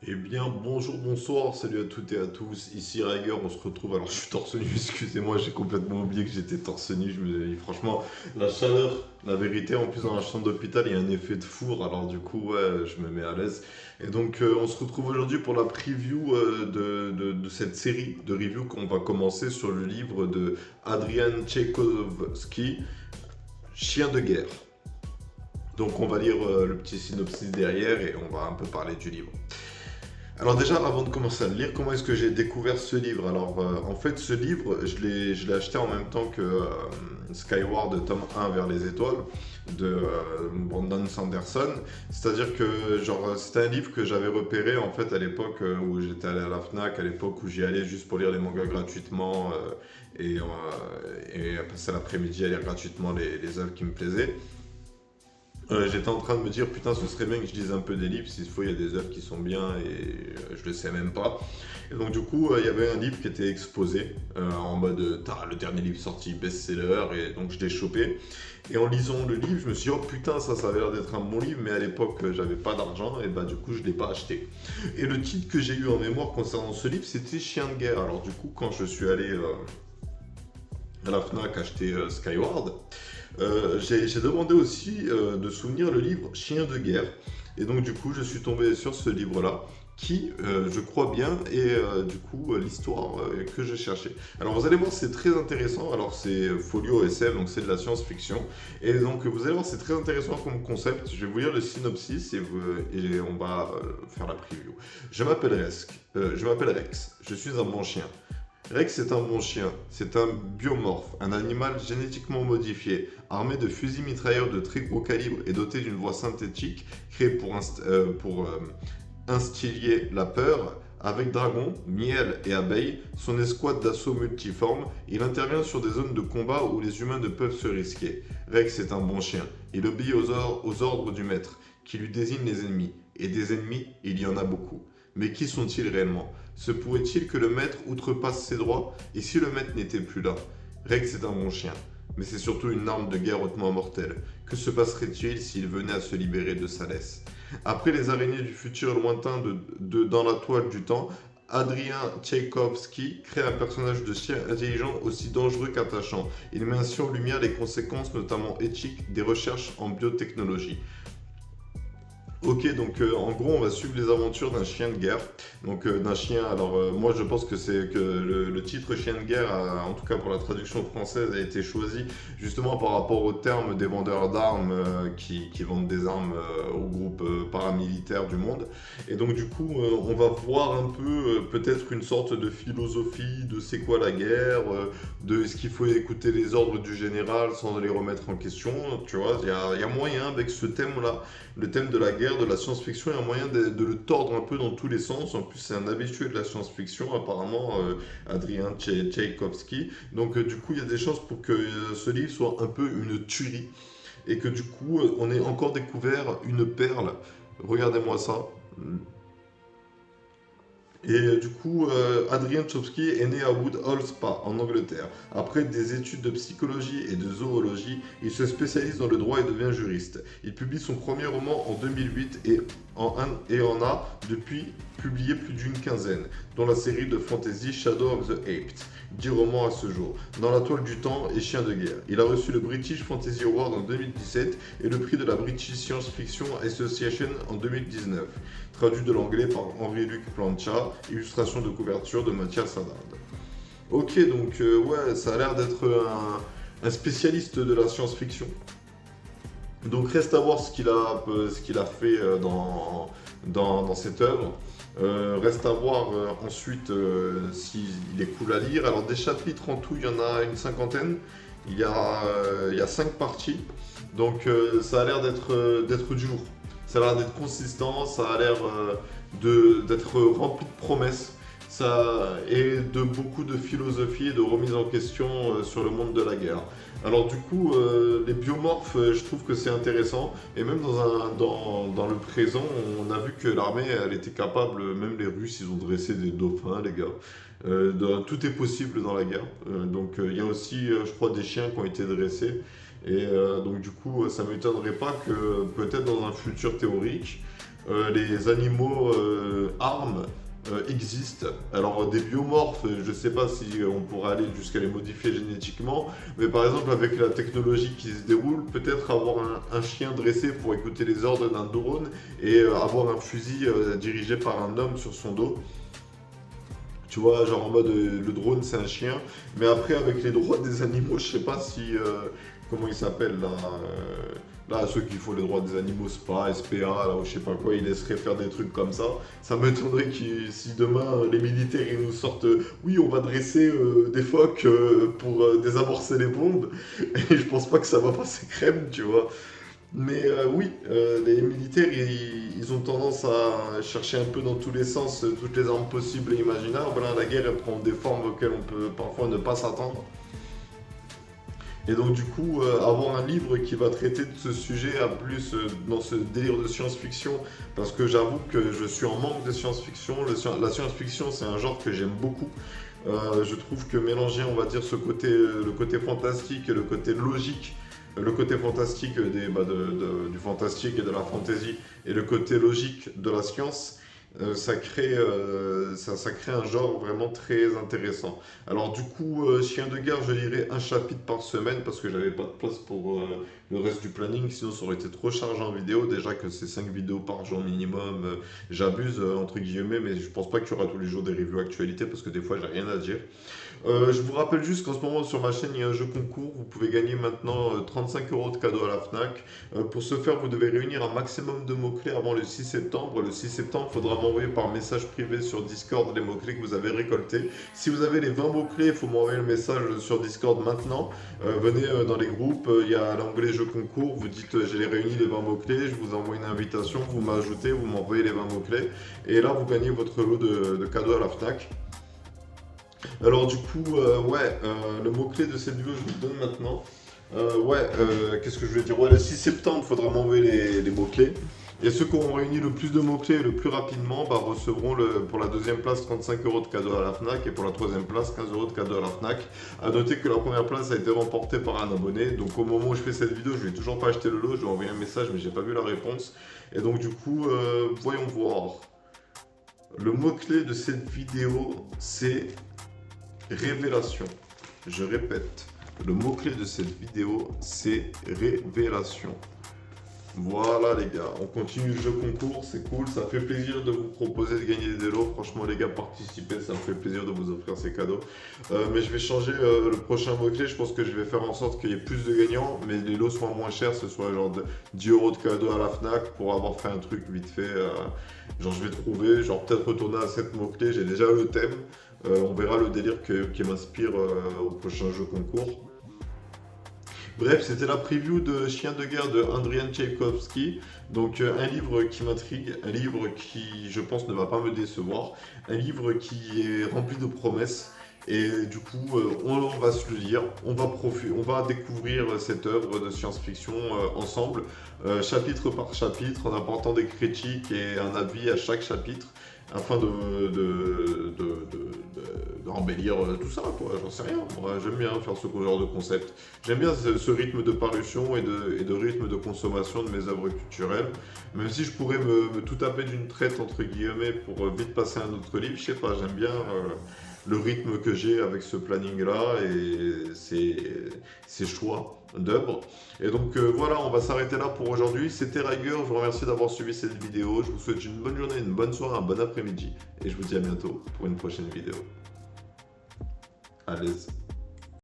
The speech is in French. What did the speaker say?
Eh bien, bonjour, bonsoir, salut à toutes et à tous. Ici Rager, on se retrouve. Alors, je suis torse nu, excusez-moi, j'ai complètement oublié que j'étais torse nu. Franchement, la chaleur, la vérité, en plus, dans la chambre d'hôpital, il y a un effet de four. Alors, du coup, ouais, je me mets à l'aise. Et donc, on se retrouve aujourd'hui pour la preview de cette série de reviews qu'on va commencer sur le livre de Adrian Tchaikovsky, Chien de guerre. Donc, on va lire le petit synopsis derrière et on va un peu parler du livre. Alors déjà, avant de commencer à le lire, comment est-ce que j'ai découvert ce livre? Alors, en fait, ce livre, je l'ai acheté en même temps que Skyward, tome 1 vers les étoiles, de Brandon Sanderson. C'est-à-dire que, genre, c'était un livre que j'avais repéré, en fait, à l'époque où j'étais allé à la FNAC, à l'époque où j'y allais juste pour lire les mangas gratuitement et passer l'après-midi à lire gratuitement les œuvres qui me plaisaient. J'étais en train de me dire, putain, ce serait bien que je lise un peu des livres, s'il faut, il y a des œuvres qui sont bien et je le sais même pas. Et donc, du coup, il y avait un livre qui était exposé en mode, t'as le dernier livre sorti, best-seller, et donc je l'ai chopé. Et en lisant le livre, je me suis dit, oh putain, ça avait l'air d'être un bon livre, mais à l'époque, j'avais pas d'argent, et bah, du coup, je l'ai pas acheté. Et le titre que j'ai eu en mémoire concernant ce livre, c'était Chien de guerre. Alors, du coup, quand je suis allé à la Fnac acheter Skyward, j'ai demandé aussi de souvenir le livre Chien de guerre. Et donc du coup, je suis tombé sur ce livre-là qui, je crois bien, est du coup l'histoire que je cherchais. Alors vous allez voir, c'est très intéressant. Alors c'est Folio SF, donc c'est de la science-fiction. Et donc vous allez voir, c'est très intéressant comme concept. Je vais vous lire le synopsis et on va faire la preview. Je m'appelle Rex, je suis un bon chien. Rex est un bon chien, c'est un biomorphe, un animal génétiquement modifié, armé de fusils mitrailleurs de très gros calibre et doté d'une voix synthétique créée pour instiller la peur. Avec dragons, miel et abeilles, son escouade d'assaut multiforme, il intervient sur des zones de combat où les humains ne peuvent se risquer. Rex est un bon chien, il obéit aux ordres du maître, qui lui désigne les ennemis. Et des ennemis, il y en a beaucoup. Mais qui sont-ils réellement? Se pourrait-il que le maître outrepasse ses droits? Et si le maître n'était plus là? Rex est un bon chien, mais c'est surtout une arme de guerre hautement mortelle. Que se passerait-il s'il venait à se libérer de sa laisse? Après les araignées du futur lointain dans la toile du temps, Adrien Tchaïkovski crée un personnage de chien intelligent aussi dangereux qu'attachant. Il met ainsi en lumière les conséquences, notamment éthiques, des recherches en biotechnologie. Ok, donc en gros, on va suivre les aventures d'un chien de guerre. Donc d'un chien. Alors moi, je pense que c'est que le titre chien de guerre, en tout cas pour la traduction française, a été choisi justement par rapport au terme des vendeurs d'armes qui vendent des armes aux groupes paramilitaires du monde. Et donc du coup, on va voir un peu peut-être une sorte de philosophie de c'est quoi la guerre, de est-ce qu'il faut écouter les ordres du général sans les remettre en question. Tu vois, il y a moyen avec ce thème-là, le thème de la guerre, de la science-fiction, il y a un moyen de le tordre un peu dans tous les sens. En plus, c'est un habitué de la science-fiction, apparemment, Adrien Tchaïkovski. Donc, du coup, il y a des chances pour que ce livre soit un peu une tuerie. Et que du coup, on ait encore découvert une perle. Regardez-moi ça. Et du coup, Adrian Chomsky est né à Woodhall Spa, en Angleterre. Après des études de psychologie et de zoologie, il se spécialise dans le droit et devient juriste. Il publie son premier roman en 2008 et en a depuis publié plus d'une quinzaine, dont la série de fantasy Shadow of the Aped, 10 romans à ce jour, Dans la toile du temps et Chien de guerre. Il a reçu le British Fantasy Award en 2017 et le prix de la British Science Fiction Association en 2019, traduit de l'anglais par Henri-Luc Plancha, illustration de couverture de Mathias Haddad. Ok, donc ouais, ça a l'air d'être un spécialiste de la science-fiction. Donc reste à voir ce qu'il a fait dans cette œuvre. Reste à voir ensuite s'il est cool à lire. Alors des chapitres en tout, il y en a une cinquantaine. Il y a 5 parties. Donc ça a l'air d'être du lourd. Ça a l'air d'être consistant, ça a l'air d'être rempli de promesses. Ça, et de beaucoup de philosophie et de remise en question sur le monde de la guerre. Alors du coup, les biomorphes, je trouve que c'est intéressant. Et même dans le présent, on a vu que l'armée, elle était capable, même les Russes, ils ont dressé des dauphins, les gars. Tout est possible dans la guerre. Donc il y a aussi, je crois, des chiens qui ont été dressés. Et donc du coup, ça ne m'étonnerait pas que peut-être dans un futur théorique, les animaux armes existent. Alors des biomorphes, je sais pas si on pourra aller jusqu'à les modifier génétiquement, mais par exemple avec la technologie qui se déroule, peut-être avoir un chien dressé pour écouter les ordres d'un drone et avoir un fusil dirigé par un homme sur son dos. Tu vois, genre en mode le drone c'est un chien, mais après avec les droits des animaux, je sais pas si comment ils s'appellent là, là ceux qui font les droits des animaux, SPA, là ou je sais pas quoi, ils laisseraient faire des trucs comme ça. Ça m'étonnerait si demain les militaires ils nous sortent, oui on va dresser des phoques pour désamorcer les bombes, et je pense pas que ça va passer crème, tu vois. Mais oui, les militaires, ils ont tendance à chercher un peu dans tous les sens toutes les armes possibles et imaginables. Là, la guerre, elle prend des formes auxquelles on peut parfois ne pas s'attendre. Et donc du coup, avoir un livre qui va traiter de ce sujet à plus dans ce délire de science-fiction, parce que j'avoue que je suis en manque de science-fiction. La science-fiction, c'est un genre que j'aime beaucoup. Je trouve que mélanger, on va dire, le côté fantastique et le côté logique, le côté fantastique du fantastique et de la fantasy et le côté logique de la science, ça crée un genre vraiment très intéressant. Alors du coup, Chien de guerre, je lirai un chapitre par semaine parce que j'avais pas de place pour le reste du planning, sinon ça aurait été trop chargé en vidéo. Déjà que c'est 5 vidéos par jour minimum, j'abuse entre guillemets, mais je pense pas qu'il y aura tous les jours des reviews actualités parce que des fois j'ai rien à dire. Je vous rappelle juste qu'en ce moment sur ma chaîne il y a un jeu concours, vous pouvez gagner maintenant 35 € de cadeaux à la FNAC. Pour ce faire, vous devez réunir un maximum de mots-clés avant le 6 septembre. Le 6 septembre, il faudra m'envoyer par message privé sur Discord les mots-clés que vous avez récoltés. Si vous avez les 20 mots-clés, il faut m'envoyer le message sur Discord maintenant. Venez dans les groupes, il y a l'onglet jeu concours, vous dites j'ai réuni les 20 mots-clés, je vous envoie une invitation, vous m'ajoutez, vous m'envoyez les 20 mots-clés. Et là, vous gagnez votre lot de cadeaux à la FNAC. Alors du coup, le mot-clé de cette vidéo, je vous le donne maintenant. Qu'est-ce que je voulais dire? Ouais, le 6 septembre, il faudra m'envoyer les mots-clés. Et ceux qui auront réuni le plus de mots-clés le plus rapidement recevront pour la deuxième place 35 € de cadeau à la FNAC et pour la troisième place 15 € de cadeau à la FNAC. A noter que la première place a été remportée par un abonné. Donc au moment où je fais cette vidéo, je ne vais toujours pas acheter le lot. Je lui ai envoyé un message mais j'ai pas vu la réponse. Et donc du coup, voyons voir. Le mot-clé de cette vidéo, c'est révélation. Je répète, le mot-clé de cette vidéo, c'est révélation. Voilà les gars, on continue le jeu concours, c'est cool, ça fait plaisir de vous proposer de gagner des lots. Franchement les gars, participez, ça me fait plaisir de vous offrir ces cadeaux. Mais je vais changer le prochain mot-clé, je pense que je vais faire en sorte qu'il y ait plus de gagnants, mais les lots soient moins chers, ce soit genre 10 € de cadeaux à la FNAC pour avoir fait un truc vite fait. Genre je vais trouver, genre peut-être retourner à 7 mots-clés, j'ai déjà le thème. On verra le délire qui m'inspire au prochain jeu concours. Bref, c'était la preview de Chien de guerre de Andrian Tchaïkovski. Donc un livre qui m'intrigue, un livre qui, je pense, ne va pas me décevoir. Un livre qui est rempli de promesses. Et du coup, on va se le lire, on va découvrir cette œuvre de science-fiction ensemble, chapitre par chapitre, en apportant des critiques et un avis à chaque chapitre, afin d'embellir tout ça, quoi. J'en sais rien. Moi, j'aime bien faire ce genre de concept. J'aime bien ce rythme de parution et de rythme de consommation de mes œuvres culturelles. Même si je pourrais me tout taper d'une traite, entre guillemets, pour vite passer à un autre livre, je sais pas, j'aime bien le rythme que j'ai avec ce planning-là et ces choix d'œuvres. Et donc voilà, on va s'arrêter là pour aujourd'hui. C'était Riger, je vous remercie d'avoir suivi cette vidéo. Je vous souhaite une bonne journée, une bonne soirée, un bon après-midi. Et je vous dis à bientôt pour une prochaine vidéo. Allez.